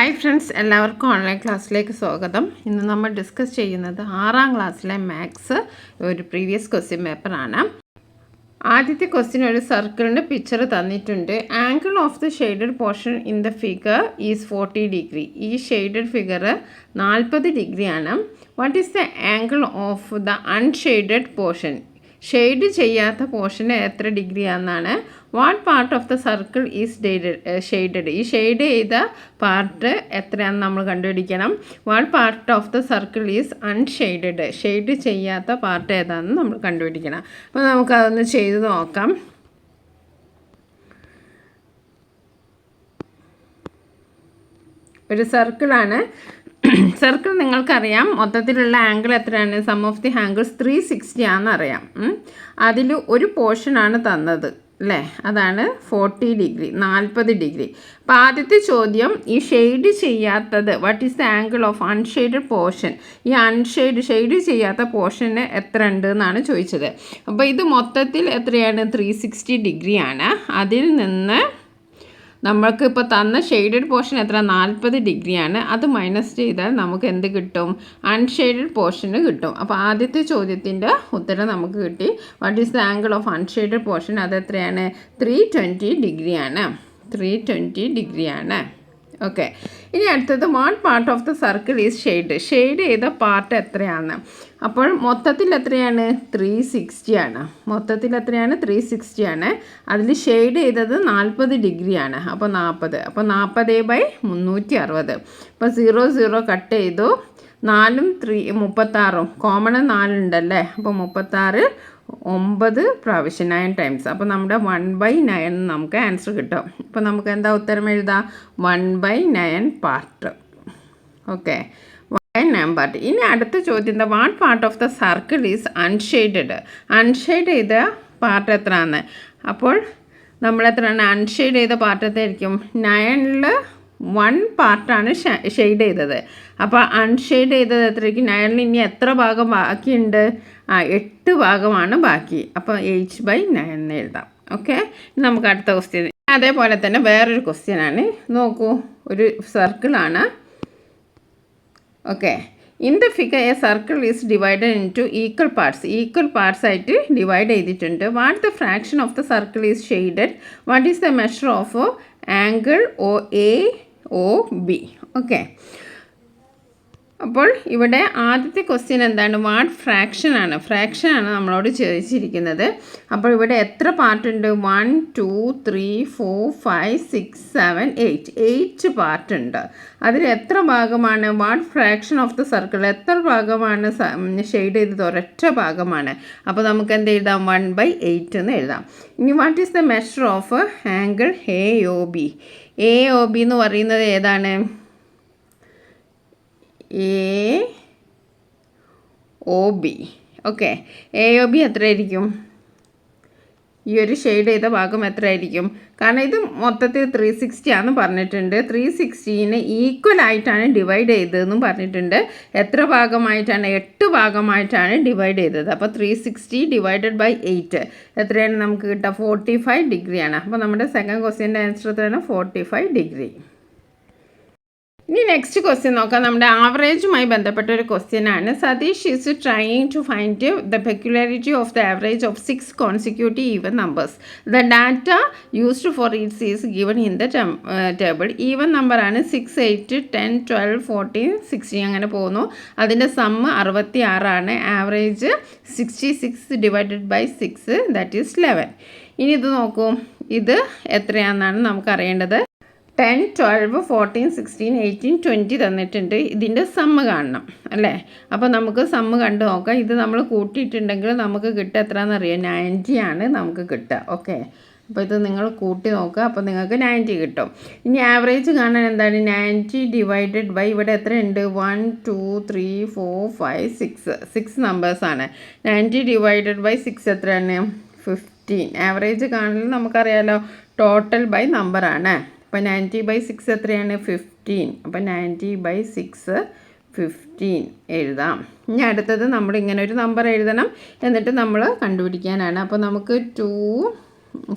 Hi friends, എല്ലാവർക്കും online ക്ലാസ്സിലേക്ക് സ്വാഗതം. ഇന്ന് നമ്മൾ ഡിസ്കസ് ചെയ്യുന്നത് 6ാം ക്ലാസ്സിലെ മാത്സ് ഒരു പ്രീവിയസ് ക്വസ്റ്റ്യൻ പേപ്പറാണ്. ആദ്യത്തെ ക്വസ്റ്റ്യൻ ഒരു സർക്കിളിൻ്റെ പിക്ചർ തന്നിട്ടുണ്ട്. Angle of the shaded portion in the figure is 40 degree. ഈ ഷെയ്ഡഡ് ഫിഗർ 40 ഡിഗ്രിയാണ്. What is the angle of the unshaded portion? Shade ചെയ്യാത്ത പോർഷന് എത്ര ഡിഗ്രി ആണെന്നാണ്. What part of the circle is shaded? ഈ shade ചെയ്ത part എത്രയാണെന്ന് നമ്മൾ കണ്ടുപിടിക്കണം. What part of the circle is unshaded? Shade ചെയ്യാത്ത പാർട്ട് ഏതാണെന്ന് നമ്മൾ കണ്ടുപിടിക്കണം. അപ്പോൾ നമുക്കതൊന്ന് ചെയ്ത് നോക്കാം. ഒരു സർക്കിളാണ്. സർക്കിൾ നിങ്ങൾക്കറിയാം, മൊത്തത്തിലുള്ള ആംഗിൾ എത്രയാണ്? സം ഓഫ് ദി ആംഗിൾസ് 360 ആണെന്നറിയാം. അതിൽ ഒരു പോർഷനാണ് തന്നത് അല്ലേ, അതാണ് 40 ഡിഗ്രി, 40 ഡിഗ്രി. അപ്പോൾ ആദ്യത്തെ ചോദ്യം, ഈ ഷെയ്ഡ് ചെയ്യാത്തത് what is the angle of unshaded portion? ഈ ഷെയ്ഡ് ചെയ്യാത്ത പോർഷന് എത്ര ഉണ്ട് എന്നാണ് ചോദിച്ചത്. അപ്പോൾ ഇത് മൊത്തത്തിൽ എത്രയാണ്? 360 ഡിഗ്രിയാണ്. അതിൽ നിന്ന് നമ്മൾക്ക് ഇപ്പോൾ തന്ന ഷെയ്ഡഡ് പോർഷൻ എത്ര? 40 ഡിഗ്രിയാണ്. അത് മൈനസ് ചെയ്താൽ നമുക്ക് എന്ത് കിട്ടും? അൺഷെയ്ഡഡ് പോർഷന് കിട്ടും. അപ്പോൾ ആദ്യത്തെ ചോദ്യത്തിൻ്റെ ഉത്തരം നമുക്ക് കിട്ടി. What is the angle of unshaded portion? അത് എത്രയാണ്? 320 ഡിഗ്രിയാണ്. 320 ഡിഗ്രിയാണ്. ഓക്കെ, ഇനി അടുത്തത് what part of the circle is shade? Shade ചെയ്ത പാർട്ട് എത്രയാണ്? അപ്പോൾ മൊത്തത്തിൽ എത്രയാണ്? 360 ആണ്. മൊത്തത്തിൽ എത്രയാണ്? 360 ആണ്. അതിൽ ഷെയ്ഡ് ചെയ്തത് 40 ഡിഗ്രിയാണ്. അപ്പോൾ 40. അപ്പോൾ 40/360. അപ്പോൾ 0 0 കട്ട് ചെയ്തു. 4ഉം 36 കോമൺ 4 ഉണ്ടല്ലേ. അപ്പോൾ 36 9 പ്രാവശ്യം 9 ടൈംസ്. അപ്പോൾ നമ്മുടെ 1/9 നമുക്ക് ആൻസർ കിട്ടും. അപ്പോൾ നമുക്ക് എന്താ ഉത്തരം എഴുതാം? 1/9 പാർട്ട്. Okay, 1/9 part. ഇനി അടുത്ത ചോദ്യം, what part of the circle is unshaded? Unshade ചെയ്ത പാർട്ട് എത്രയാണ്? അപ്പോൾ നമ്മൾ എത്രയാണ് അൺഷെയ്ഡ് ചെയ്ത പാർട്ട് എത്രയായിരിക്കും? 9ൽ 1 പാർട്ടാണ് ഷെയ്ഡ് ചെയ്തത്. അപ്പോൾ അൺഷെയ്ഡ് ചെയ്തത് എത്രയ്ക്ക്? 9ൽ ഇനി എത്ര ഭാഗം ബാക്കിയുണ്ട്? 8 ഭാഗമാണ് ബാക്കി. അപ്പോൾ h/9 എഴുതാം. ഓക്കെ, നമുക്ക് അടുത്ത ക്വസ്റ്റ്യൻ. അതേപോലെ തന്നെ വേറൊരു ക്വസ്റ്റ്യനാണ്. നോക്കൂ, ഒരു സർക്കിളാണ്. Okay, in the figure a circle is divided into equal parts ആയിട്ട് ഡിവൈഡ് ചെയ്തിട്ടുണ്ട്. What the fraction of the circle is shaded? What is the measure of angle AOB? Okay, അപ്പോൾ ഇവിടെ ആദ്യത്തെ ക്വസ്റ്റ്യൻ എന്താണ്? വാട്ട് ഫ്രാക്ഷനാണ് നമ്മളോട് ചോദിച്ചിരിക്കുന്നത്. അപ്പോൾ ഇവിടെ എത്ര പാർട്ടുണ്ട്? 1 2 3 4 5 6 7 8 പാർട്ടുണ്ട്. അതിൽ എത്ര ഭാഗമാണ്? What fraction of the circle? എത്ര ഭാഗമാണ് ഷെയ്ഡ് ചെയ്തത്? ഒരൊറ്റ ഭാഗമാണ്. അപ്പോൾ നമുക്ക് എന്ത് എഴുതാം? 1/8 എന്ന് എഴുതാം. ഇനി what is the measure of angle AOB? AOB എന്ന് പറയുന്നത് ഏതാണ്? AOB. ഓക്കെ, AOB എത്രയായിരിക്കും? ഈ ഒരു ഷെയ്ഡ് ചെയ്ത ഭാഗം എത്രയായിരിക്കും? കാരണം ഇത് മൊത്തത്തിൽ 360 ആണെന്ന് പറഞ്ഞിട്ടുണ്ട്. 360ന് ഈക്വൽ ആയിട്ടാണ് ഡിവൈഡ് ചെയ്തതെന്നും പറഞ്ഞിട്ടുണ്ട്. എത്ര ഭാഗമായിട്ടാണ്? 8 ഭാഗമായിട്ടാണ് ഡിവൈഡ് ചെയ്തത്. അപ്പോൾ 360 ഡിവൈഡഡ് ബൈ 8 എത്രയാണ് നമുക്ക് കിട്ടുക? 45 ഡിഗ്രിയാണ്. അപ്പോൾ നമ്മുടെ സെക്കൻഡ് ക്വസ്റ്റ്യൻ്റെ ആൻസർ എത്രയാണ്? 45 ഡിഗ്രി. ഇനി നെക്സ്റ്റ് ക്വസ്റ്റ്യൻ നോക്കാം. നമ്മുടെ ആവറേജുമായി ബന്ധപ്പെട്ട ഒരു ക്വസ്റ്റ്യനാണ്. Satish is trying to find the peculiarity of the average of 6 consecutive even numbers. The data used for its is given in the table. Even നമ്പറാണ് 6 8 10 12 14 16 അങ്ങനെ പോകുന്നു. അതിൻ്റെ സമ്മ് 66 ആണ്. Average 66 divided by 6 that is 11. ഇനി ഇത് നോക്കൂ, ഇത് എത്രയാണെന്നാണ് നമുക്കറിയേണ്ടത്. 10 12 14 16 18 20 തന്നിട്ടുണ്ട്. ഇതിൻ്റെ സമ്മ് കാണണം അല്ലേ. അപ്പോൾ നമുക്ക് സമ്മ് കണ്ടു നോക്കാം. ഇത് നമ്മൾ കൂട്ടിയിട്ടുണ്ടെങ്കിൽ നമുക്ക് കിട്ടുക എത്രയാണെന്നറിയാം? 90 ആണ് നമുക്ക് കിട്ടുക. ഓക്കെ, അപ്പോൾ ഇത് നിങ്ങൾ കൂട്ടി നോക്കുക. അപ്പോൾ നിങ്ങൾക്ക് 90 കിട്ടും. ഇനി ആവറേജ് കാണാൻ എന്താണ്? 90 ഡിവൈഡഡ് ബൈ ഇവിടെ എത്രയുണ്ട്? 1 2 3 4 5 6 നമ്പേഴ്സാണ്. 90 ഡിവൈഡഡ് ബൈ 6 എത്രയാണ്? 15. ആവറേജ് കാണൽ നമുക്കറിയാമല്ലോ, ടോട്ടൽ ബൈ നമ്പറാണ്. അപ്പോൾ 90/6 എത്രയാണ്? 15. അപ്പോൾ 90/6 15 എഴുതാം. ഇനി അടുത്തത് നമ്മൾ ഇങ്ങനെ ഒരു നമ്പർ എഴുതണം, എന്നിട്ട് നമ്മൾ കണ്ടുപിടിക്കാനാണ്. അപ്പോൾ നമുക്ക് 2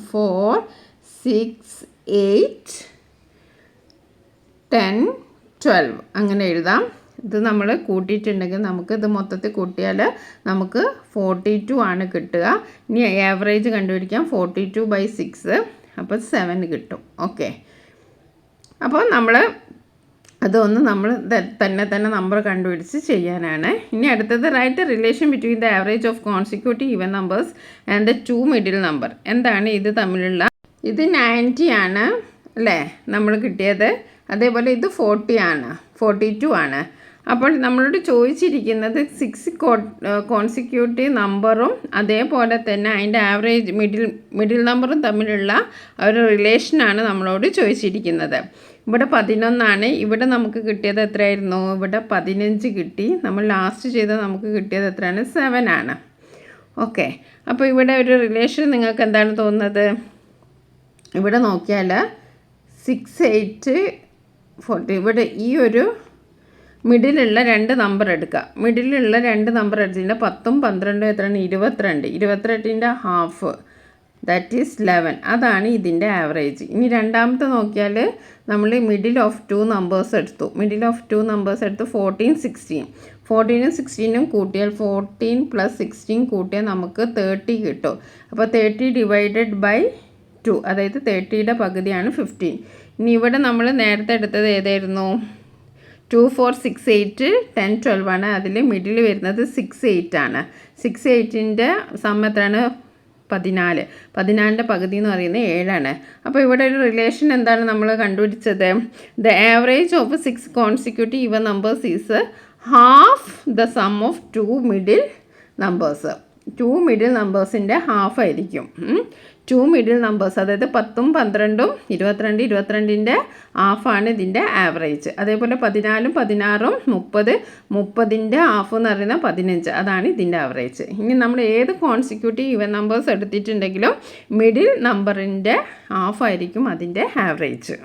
4 6 8 10 12 അങ്ങനെ എഴുതാം. ഇത് നമ്മൾ കൂട്ടിയിട്ടുണ്ടെങ്കിൽ നമുക്ക് ഇത് മൊത്തത്തിൽ കൂട്ടിയാൽ നമുക്ക് 42 ആണ് കിട്ടുക. ഇനി ആവറേജ് കണ്ടുപിടിക്കാം. 42/6 അപ്പോൾ 7 കിട്ടും. ഓക്കെ, അപ്പോൾ നമ്മൾ അതൊന്ന് നമ്മൾ തന്നെ നമ്പർ കണ്ടുപിടിച്ച് ചെയ്യാനാണ്. ഇനി അടുത്തത് write the relation between the average of consecutive even numbers and the 2 middle number. എന്താണ് ഇത് തമ്മിലുള്ള, ഇത് 90 ആണ് അല്ലേ നമ്മൾ കിട്ടിയത്. അതേപോലെ ഇത് 40 ആണ്, 42 ആണ്. അപ്പോൾ നമ്മളോട് ചോദിച്ചിരിക്കുന്നത് 6 കോൺസിക്യൂട്ടീവ് നമ്പറും അതേപോലെ തന്നെ അതിൻ്റെ ആവറേജ് മിഡിൽ നമ്പറും തമ്മിലുള്ള ഒരു റിലേഷനാണ് നമ്മളോട് ചോദിച്ചിരിക്കുന്നത്. ഇവിടെ 11 ആണ്. ഇവിടെ നമുക്ക് കിട്ടിയത് എത്രയായിരുന്നു? ഇവിടെ 15 കിട്ടി. നമ്മൾ ലാസ്റ്റ് ചെയ്ത് നമുക്ക് കിട്ടിയത് എത്രയാണ്? 7 ആണ്. ഓക്കെ, അപ്പോൾ ഇവിടെ ഒരു റിലേഷൻ നിങ്ങൾക്ക് എന്താണ് തോന്നുന്നത്? ഇവിടെ നോക്കിയാൽ 6, 8, 40. ഇവിടെ ഈ ഒരു മിഡിലുള്ള 2 നമ്പർ എടുക്കുക. മിഡിലുള്ള 2 നമ്പർ എടുത്തിട്ട് 10ഉം 12ഉം എത്രയാണ്? 22. 22ൻ്റെ ഹാഫ്, ദാറ്റ് ഈസ് 11. അതാണ് ഇതിൻ്റെ ആവറേജ്. ഇനി രണ്ടാമത്തെ നോക്കിയാൽ നമ്മൾ മിഡിൽ ഓഫ് 2 നമ്പേഴ്സ് എടുത്തു. മിഡിൽ ഓഫ് 2 നമ്പേഴ്സ് എടുത്ത് 14, 16. 14ഉം 16ഉം കൂട്ടിയാൽ 14 + 16 കൂട്ടിയാൽ നമുക്ക് 30 കിട്ടും. അപ്പോൾ 30 ÷ 2, അതായത് 30യുടെ പകുതിയാണ് 15. ഇനി ഇവിടെ നമ്മൾ നേരത്തെ എടുത്തത് ഏതായിരുന്നു? 2, 4, 6, 8, 10, 12 ആണ്. അതിൽ മിഡിൽ വരുന്നത് 6, 8 ആണ്. 6, 8ൻ്റെ സം എത്രയാണ്? 14. 14ൻ്റെ പകുതി എന്ന് പറയുന്നത് 7 ആണ്. അപ്പോൾ ഇവിടെ ഒരു റിലേഷൻ എന്താണ് നമ്മൾ കണ്ടുപിടിച്ചത്? The average of 6 consecutive even numbers is half the sum of 2 middle numbers. 2 middle നമ്പേഴ്സിൻ്റെ ഹാഫ് ആയിരിക്കും. 2 മിഡിൽ നമ്പേഴ്സ്, അതായത് 10ഉം 12ഉം 22, 22ൻ്റെ ഹാഫാണ് ഇതിൻ്റെ ആവറേജ്. അതേപോലെ 14ഉം 16ഉം 30, 30ൻ്റെ ഹാഫ് എന്ന് പറയുന്നത് 15. അതാണ് ഇതിൻ്റെ ആവറേജ്. ഇനി നമ്മൾ ഏത് കോൺസിക്യൂട്ടീവ് ഈവൻ നമ്പേഴ്സ് എടുത്തിട്ടുണ്ടെങ്കിലും മിഡിൽ നമ്പറിൻ്റെ ഹാഫ് ആയിരിക്കും അതിൻ്റെ ആവറേജ്.